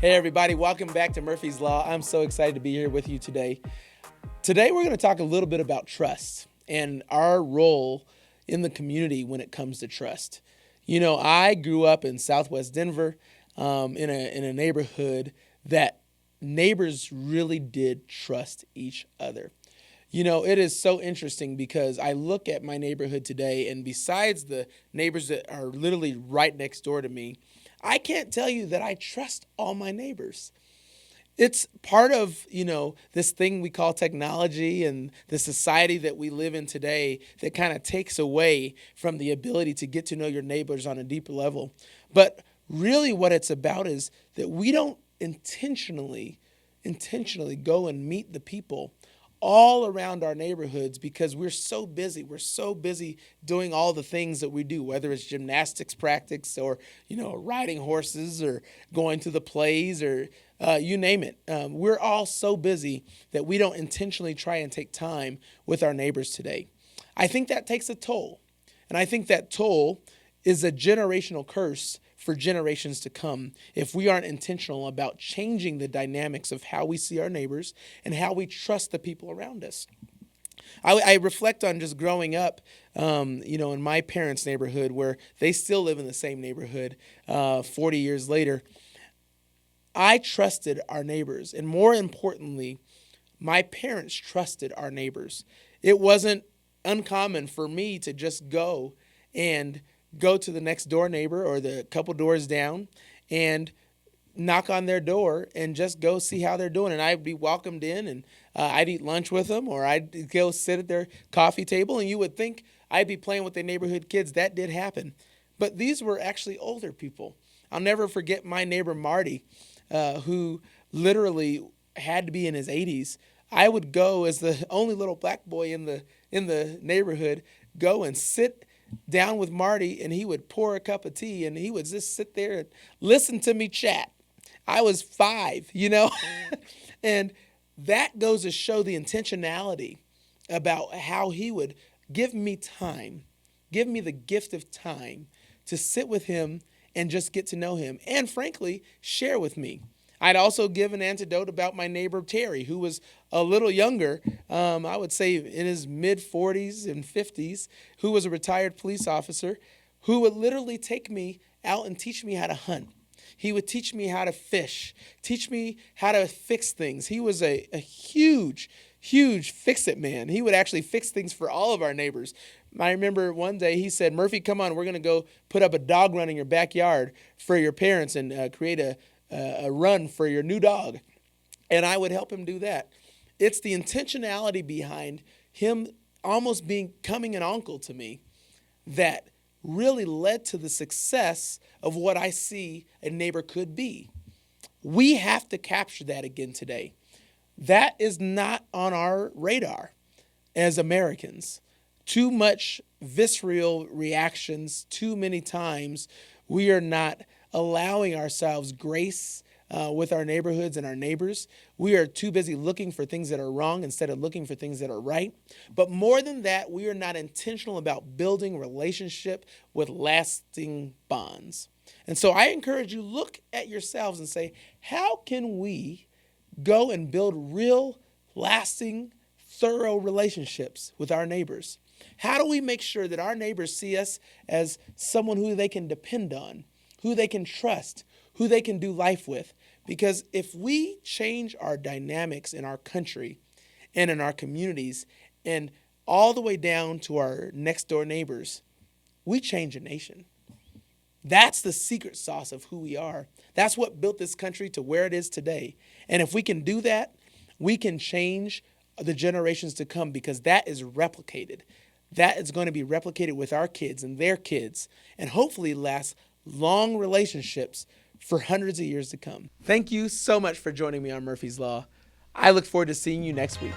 Hey everybody, welcome back to Murphy's Law. I'm so excited to be here with you today. Today we're going to talk a little bit about trust and our role in the community when it comes to trust. You know, I grew up in Southwest Denver in a neighborhood that neighbors really did trust each other. You know, it is so interesting because I look at my neighborhood today, and besides the neighbors that are literally right next door to me, I can't tell you that I trust all my neighbors. It's part of, this thing we call technology and the society that we live in today that kind of takes away from the ability to get to know your neighbors on a deeper level. But really what it's about is that we don't intentionally go and meet the people all around our neighborhoods because we're so busy. We're so busy doing all the things that we do, whether it's gymnastics practice or, riding horses or going to the plays or you name it. We're all so busy that we don't intentionally try and take time with our neighbors today. I think that takes a toll. And I think that toll is a generational curse for generations to come if we aren't intentional about changing the dynamics of how we see our neighbors and how we trust the people around us. I reflect on just growing up, in my parents' neighborhood where they still live in the same neighborhood 40 years later. I trusted our neighbors, and more importantly, my parents trusted our neighbors. It wasn't uncommon for me to just go to the next door neighbor or the couple doors down and knock on their door and just go see how they're doing. And I'd be welcomed in and I'd eat lunch with them, or I'd go sit at their coffee table, and you would think I'd be playing with their neighborhood kids. That did happen. But these were actually older people. I'll never forget my neighbor Marty, who literally had to be in his 80s. I would go as the only little black boy in the neighborhood, go and sit down with Marty, and he would pour a cup of tea and he would just sit there and listen to me chat. I was 5, and that goes to show the intentionality about how he would give me time, give me the gift of time to sit with him and just get to know him and frankly share with me. I'd also give an anecdote about my neighbor Terry, who was a little younger, I would say in his mid-40s and 50s, who was a retired police officer, who would literally take me out and teach me how to hunt. He would teach me how to fish, teach me how to fix things. He was a huge fix-it man. He would actually fix things for all of our neighbors. I remember one day he said, "Murphy, come on, we're going to go put up a dog run in your backyard for your parents and create a run for your new dog." And I would help him do that. It's the intentionality behind him almost becoming an uncle to me that really led to the success of what I see a neighbor could be. We have to capture that again today. That is not on our radar as Americans. Too much visceral reactions, too many times we are not allowing ourselves grace with our neighborhoods and our neighbors. We are too busy looking for things that are wrong instead of looking for things that are right. But more than that, we are not intentional about building relationship with lasting bonds. And so I encourage you, look at yourselves and say, how can we go and build real, lasting, thorough relationships with our neighbors? How do we make sure that our neighbors see us as someone who they can depend on, who they can trust, who they can do life with? Because if we change our dynamics in our country and in our communities and all the way down to our next door neighbors, we change a nation. That's the secret sauce of who we are. That's what built this country to where it is today. And if we can do that, we can change the generations to come because that is replicated. That is going to be replicated with our kids and their kids and hopefully last long relationships for hundreds of years to come. Thank you so much for joining me on Murphy's Law. I look forward to seeing you next week.